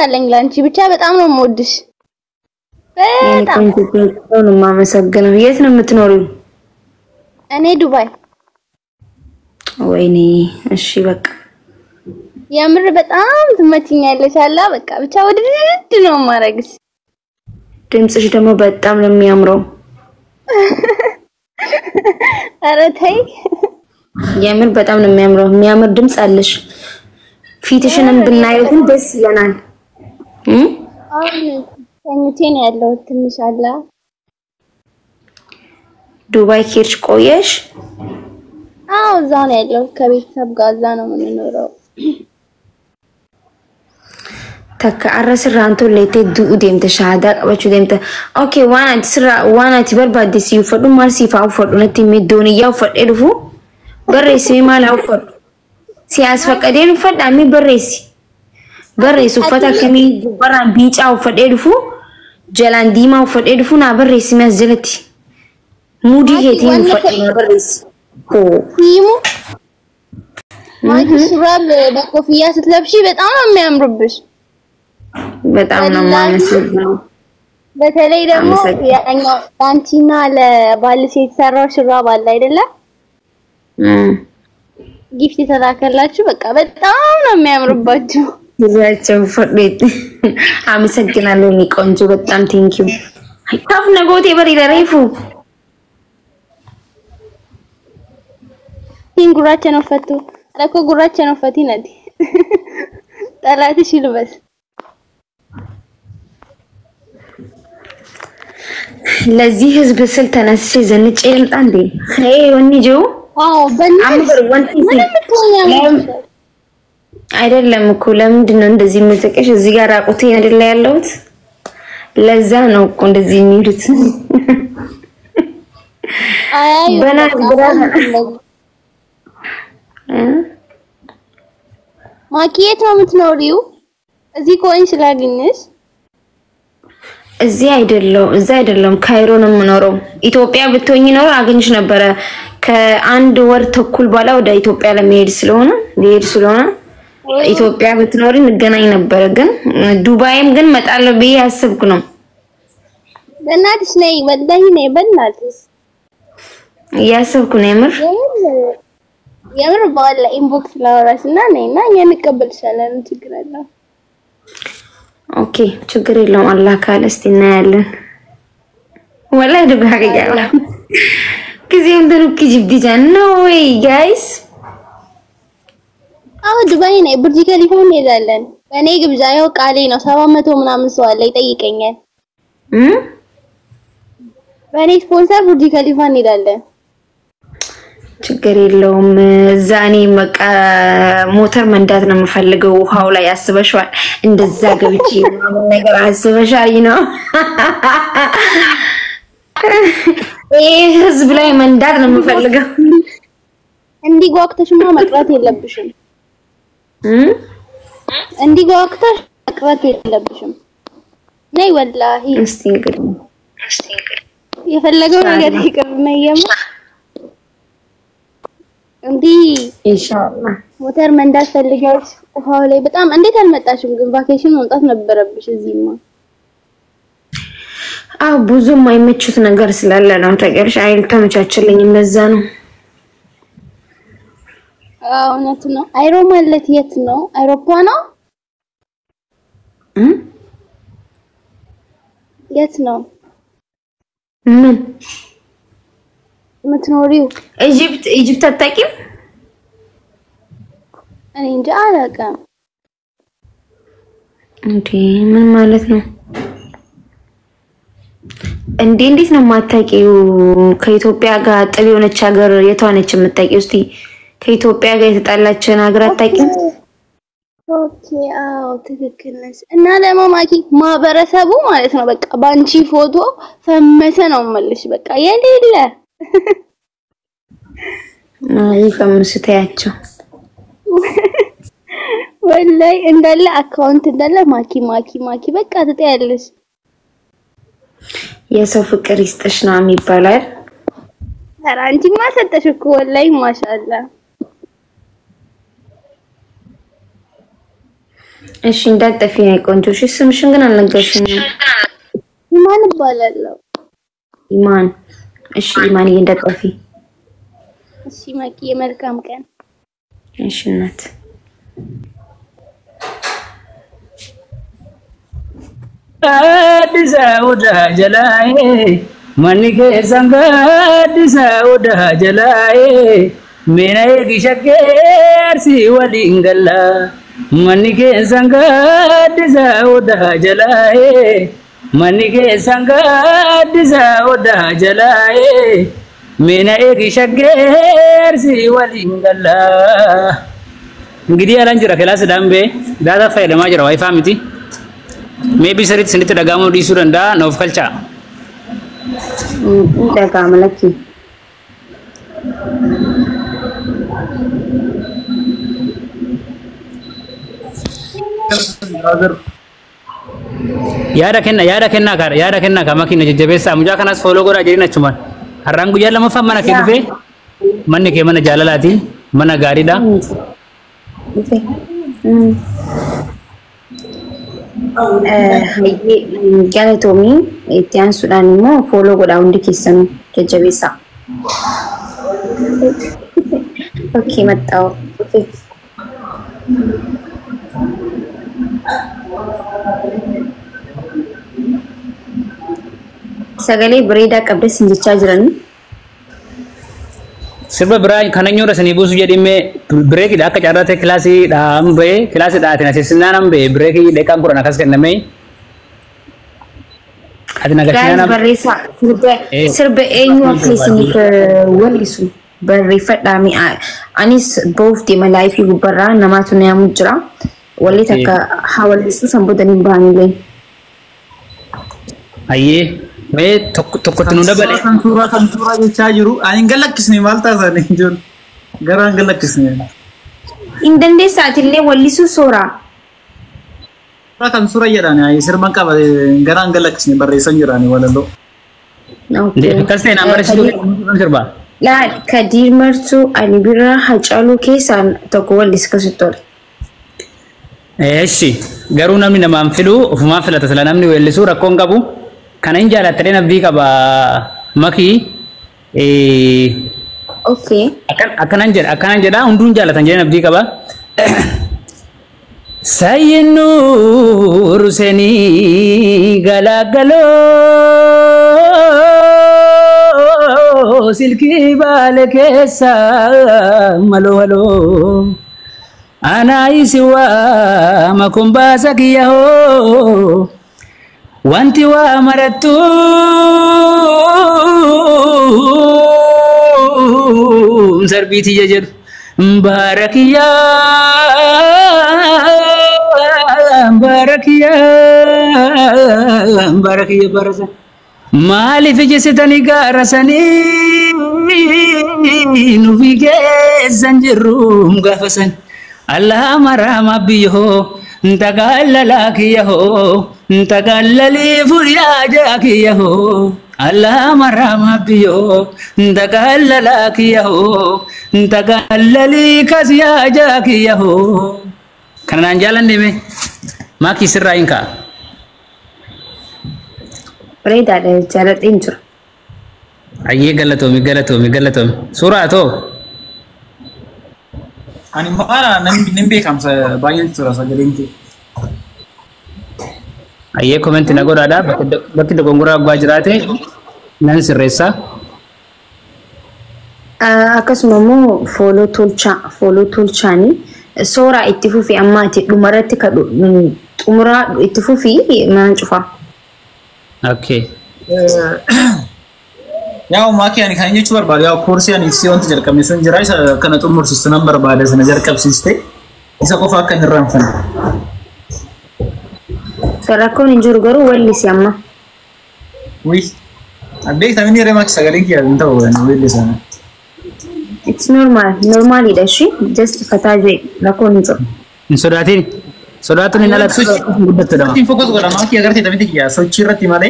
አለኝ ላንቺ ብቻ በጣም ነው የምወድሽ በጣም ነው ማመሰግነው የት ነው የምትኖሪው እኔ ዱባይ ወይኔ እሺ በቃ የምር በጣም ትመችኛለሽ አላ በቃ ብቻ ወድድ ነው ማረግሽ ድምጽሽ ደግሞ በጣም ነው የሚያምረው ኧረ ተይ የምር በጣም ነው የሚያምር ድምጽ አለሽ ፊትሽንም ብናየው ግን ደስ ይለናል ተኝቴን ያለው ትንሽ አላ ዱባይ ኬርሽ ቆየሽ አው እዛው ነው ያለው ከቤተሰብ ጋር እዛ ነው የምንኖረው ተከአረስራ አንተ ለይቴ ዱኡ ደምተ ሻሃዳ ቀበቹ ደምተ ኦኬ ዋና ትበርባዲስ ይፈዱ ማርሲ ፋው ፈዱ ነቲ ሚዶን ያው ፈደልፉ በሬሲ ማላው ፈዱ ሲያስፈቀደን ፈዳሚ በሬሱ ፈታ ከሚ በራን ቢጫው ፈደልፉ ጀላን ዲማው ፈደልፉ ና በሬሲ መስጀለቲ ሙዲ ሄቲን ፈዱ በሬሲ ይሙ ማጂ ሱራብ በኮፍያ ስትለብሺ በጣም ነው የሚያምርብሽ በጣም ነው ማመሰግነው በተለይ ደግሞ ያኛው አንቺና ለባልሽ የተሰራው ሹራብ አለ አይደለ ጊፍት ተላከላችሁ በቃ በጣም ነው የሚያምርባችሁ ይዛቸው ፈዴት አመሰግናለሁ እኔ ቆንጆ በጣም ቴንኪው ታፍ ነጎቴ በሪ ለሬፉ ጉራቸ ነው ፈቱ አለኮ ጉራቸ ነው ፈቲ ነዲ ጠላትሽ ይልበስ ለዚህ ህዝብ ስል ተነስቼ ዘንጬ ልምጣ እንዴ ወንጆ አዎ በእናትህ አይደለም እኮ ለምንድን ነው እንደዚህ የምትቀሽ እዚህ ጋር አቁቴ አይደለ ያለሁት ለዛ ነው እኮ እንደዚህ የሚሉት አይ ማኪየት ነው የምትኖሪው እዚህ ኮይን ስላገኘሽ እዚህ አይደለም ካይሮ ነው የምኖረው ኢትዮጵያ ብትሆኚ ነው አገኝሽ ነበር ከአንድ ወር ተኩል በኋላ ወደ ኢትዮጵያ ለመሄድ ስለሆነ ኢትዮጵያ ብትኖሪ እንገናኝ ነበር ግን ዱባይም ግን መጣለው ብዬ ያስብኩ ነው በእናትሽ ነይ ወላሂ ነይ በእናትሽ ያስብኩ ነው የምር ባለ ኢንቦክስ ላወራሽና ነይና እንቀበልሻለን ችግር አለው ኦኬ ችግር የለውም አላህ ካለ እስቲ እናያለን ወላሂ ዱባይ ጋር ጊዜው እንደሩክ ጅብዲጃ ነው ወይ ጋይስ አው ዱባይ ነይ ቡርጅ ከሊፋ እንሄዳለን በኔ ግብዣ ያው ቃሌ ነው 700 ምናምን ሰው አለ ይጠይቀኛል በኔ ስፖንሰር ቡርጅ ከሊፋ እንሄዳለን ችግር የለውም ዛኔ መቃ ሞተር መንዳት ነው የምፈልገው ውሃው ላይ ያስበሽዋል እንደዛ ገብቼ ነገር አስበሻይ ነው ህዝብ ላይ መንዳት ነው የምፈልገው እንዲጓክተሽማ መቅረት የለብሽም እንዲጓክተሽ መቅረት የለብሽም ነይ ወላሂ እስቲ እንግዲህ የፈለገው ነገር ይቅር ነይማ እንዲ ኢንሻአላህ ሞተር መንዳት ፈልጋሽ ውሃው ላይ በጣም እንዴት አልመጣሽም ግን ቫኬሽን መምጣት ነበረብሽ እዚህማ ብዙም አይመችት ነገር ስላለ ነው ታውቂያለሽ አይል ተመቻችልኝም ለዛ ነው እውነት ነው አይሮ ማለት የት ነው አውሮፓ ነው የት ነው ምን ምትኖሪው ኢጂፕት አታውቂም እኔ እንጃ አላውቅም እንዴ ምን ማለት ነው እንዴት ነው ማታውቂው ከኢትዮጵያ ጋር ጥል የሆነች ሀገር የቷነች የምታውቂው እስቲ ከኢትዮጵያ ጋር የተጣላችን ሀገር አታውቂም ኦኬ አዎ ትክክል ነሽ እና ለማማኪ ማህበረሰቡ ማለት ነው በቃ ባንቺ ፎቶ ፈመሰ ነው መልሽ በቃ የሌለ ፈምስተያቸው ወላይ እንዳለ አካውንት እንዳለ ማኪ በቃ ትጠያለሽ የሰው ፍቅር ይስጥሽ ነው የሚባለው ኧረ አንቺ ማሰጠሽ እኮ ወላይ ማሻአላ እሺ እንዳጠፊ ነው ቆንጆ። እሺ ስምሽን ግን አልነገርሽኝም። ማን ይባላል? ኢማን። እሺ ኢማን እንዳጠፊ። እሺ ማኪ የመልካም ቀን። እሺ እናት አዲስ አበባ ጀላይ ማንከ ሰንጋዲስ አበባ ጀላይ ሜናዬ ጊሸገር ሲወሊንገላ ማንከ ሰንጋዲስ አበባ ጀላይ ማንከ ሰንጋዲስ አበባ ጀላይ ሜናዬ ጊሸገር ሲወሊንገላ እንግዲህ አላንጅራ ክላስ ዳምቤ ዳታ ፋይል ማጅራ ዋይፋ ሚቲ maybe sarit sinit dagamu di suranda nof kalcha dagama laki yada kenna ka makina jajjabesa muja kanas follow gora jirina chuman harangu jalla mafamana ke dufe manne ke mana jalalati mana garida galatomi itian sudan mo follow goda undi kisan jajjabesa okay mattao okay sagale breda qabde sinjicha jiran sirba bra kananyo rasani busu jadi me break da ka jarate klasi da ambe klasi da atina sesina nambe break de kan kurana kas kename atina gashana barisa sirba enyu aplisini ke walisu barifat dami anis both di my life yu barra namatu ne amujra wali taka hawalisu sambudani banile aye me tokko tinu dabale kan sura jecha jiru ayin galakkisni malta sane jon garan galakkisni indande satille walisu sora kan sura yadani ay sirban qaba garan galakkisni barreessan jirani walalo de kaste number shidu sirba la kadir martu ani birra hacalu kesan tokko walis kasutol eshi garu namni namam filu ufuma filata sala namni welisu rakon qabu kana injala tadena bika ba maki okay akan jeda undun jala tan jena bika ba sayinu ruseni galagalo silki balekesa malo halo ana isiwa makumbasa kiyaho wanti wa maratu sarbiti jajad barakiya barasa mali fijesitani garasani nufike zanjirum gafasan allah marama biyo ntagallala kiyaho ntagallali furiyaja kiyaho allah marama biyo ntagallala kiyaho ntagallali kasiyaja kiyaho kanan jalan deme maki sirrainka breda de jalat injur ayye galatomi surato ani mara nimbe kamsa bayin sura sagelinki ayye comment na godada bakki dogongora gwajirate nan sirresa akkasuma immoo follow tolchaani soora itti fufi ammaati dhumarratti ka xumura itti fufi maan cufa okay yaw maki ani kan jechu barbaade yaw course ani sionti jalqabne sun jira isa kana xumursiistu nan barbaade sana jalqabsiiste isa qofa akka hin ranfan sarakkoon hin jiru garuu wallisi amma wi abbe tamini remak sagalinki anta wali sana it's normal idashi just fataje rakkoon hin jiru sodaatun hin alatu guddattu dama tin focus gola maki agarti tamiti kiya sochirratti male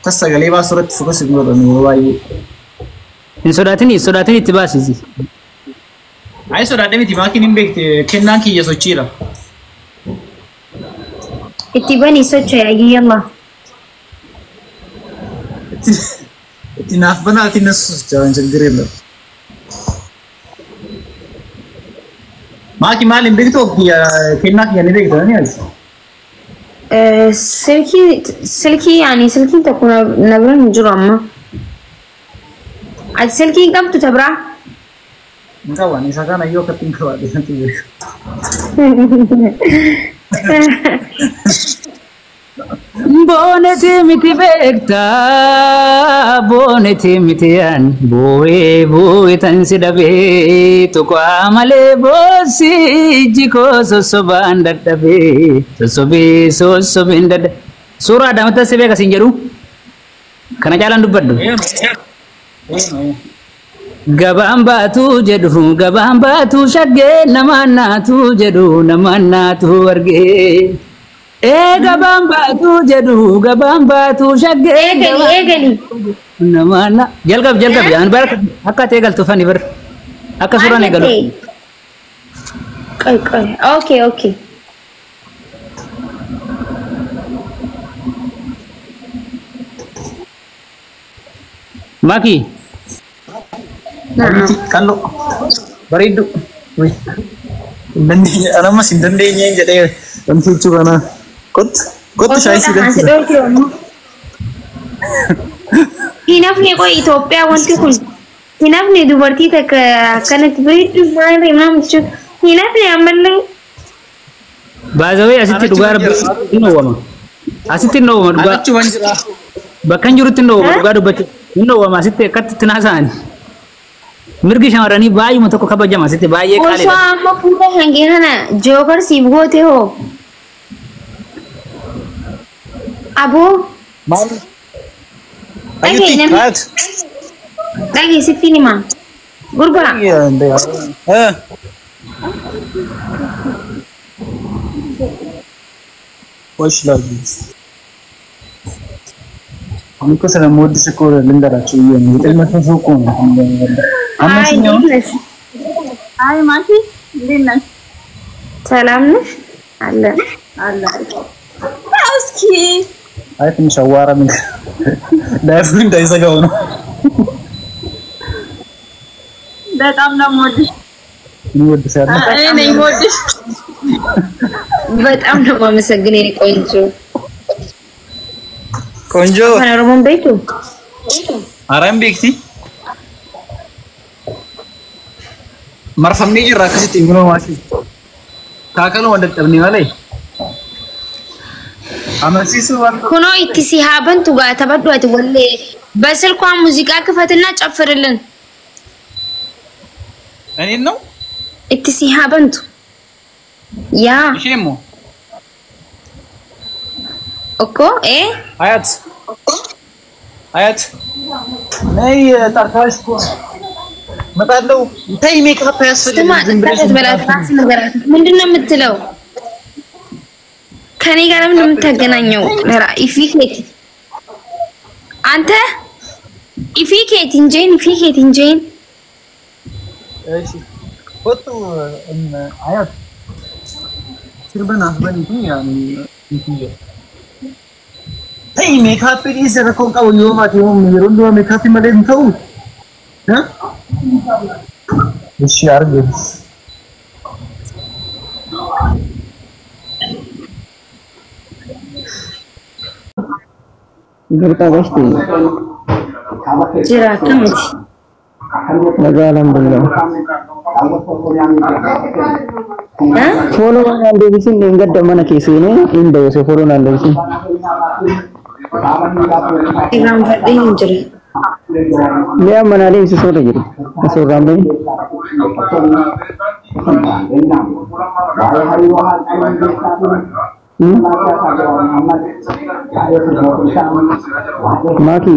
kasagalee baasurratti focus godhanu waayee hin sodaatin itti baasisi ay sodaadhe miti maki nin beekte kennaan kiyya sochiira اتباني سوتشو يا يلا Tinaaf banaati nasus jalan cenderung lah. Maki malin begitu ya kenak ya ni begitu ni aja. سلكي يعني سلكي تكون نبرة جرامة عاد سلكي كم تتبرع Engkau ni sekarang ayo ketinggalan di nanti. Boneti miti bekta, boneti mitian, boe tan sidabe, tuko amale bosi jiko sosobanda dabe, sosobinda. Surah ada mata sebe kasinjeru, karena jalan dubadu. Gabamba tu jedu, gabamba tu shage, namana tu jedu, namana tu warge. Gabamba tu jedu, gabamba tu shage. ايقلي Namana, jalgab jangan bar. Akka tegal tu fani bar. Akka surah negal. اوكي Maki, نعم Kalau beridu, wih, dandi, anak masih dandinya yang jadi nanti juga na, kot tu saya sih dan hinafni qoy Itoophiyaa wanti kun hinafni dubartii takka akkanatti bareedduu maal himaa muchu hinafni ammallee bazawe asitti dhugar innowama. Asitti innowama dhugar. Anak cuma jelas. Bakkan jirutti innowama dhugar dubbatu. Innowama asitti akkatti tinaasaani. Mirgi shamarranii baay'uma tokko kabajama asitti baay'ee osoo qaaliidha. amma fuula hangee kana jookar siif goote hoo aboo Mal, Lagi, ayo Nam. tikat. dhagee sitti himaa gurbaa Iya, deh. Wash lagi. Aku sedang mau di sekolah lendara cuy. Itu macam sokong. Amma አይ sih እንዴት ነሽ አይ ማቲ እንዴት ነሽ? ሰላም ነሽ አለ እስኪ Ay ትንሽ አዋራ ምን ላይፍ እንዳይዘጋው ነው። በጣም ነው የምወድሽ። እንወድሻለን። እኔ ነኝ የምወድሽ። በጣም ነው የማመሰግነው የኔ ቆንጆ ቆንጆ ሀረሙን ቤቱ አራም ቤክቲ marfamni jirra akkasitti immoo maati kaakalo wanda qabni malee amansiisu waan ኩኖ ኢትሲ ሀበንቱ ጋር ተበዷት ወለ በስልኳ ሙዚቃ ክፈትና ጨፍርልን እኔን ነው ኢትሲ ሀበንቱ ያ እሺሞ እኮ አያት ነይ ጠርታሽ እኮ መጣለው ታይ ሜካፕ ስማ ያስፈልግ ተከተት በላት ራስ ነገራት ምንድነው የምትለው ከኔ ጋር ምን የምታገናኘው ለራ ኢፊኬት አንተ ኢፊኬት እንጀን እሺ ወጡ አያት ስርበና በንቱ ያኒ እንት ታይ ሜካፕ ይሰራ ኮንቃው ይወማት ይወም ይሩንዶ ሜካፕ ማለት ነው እሺ አርግ Gerta pasti. ጅራ ከመት Naga alhamdulillah. Follow naan deebisin gadda mana keessanii indaose follow naan deebisin. ኢራን ፈደኝ እንጀራ Mi'a mana deebisi soota jiru. Asoo raamee. Maki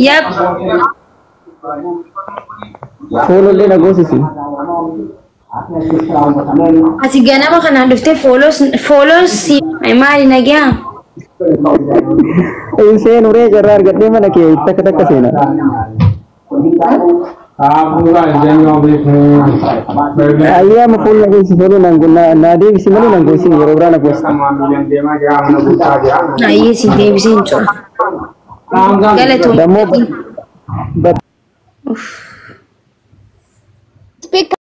ያብ follow le nagosisi. ati ganama kana dhufte follows maali nagaa Seen uree jarraa argadhee mana kee takka takka seena. Ayah mukul lagi si Fulu nanggung nadi bisi mana nanggung si Yorobra nak wes. Nah iya sih dia bisa incur. Gale tuh. Damo. Speak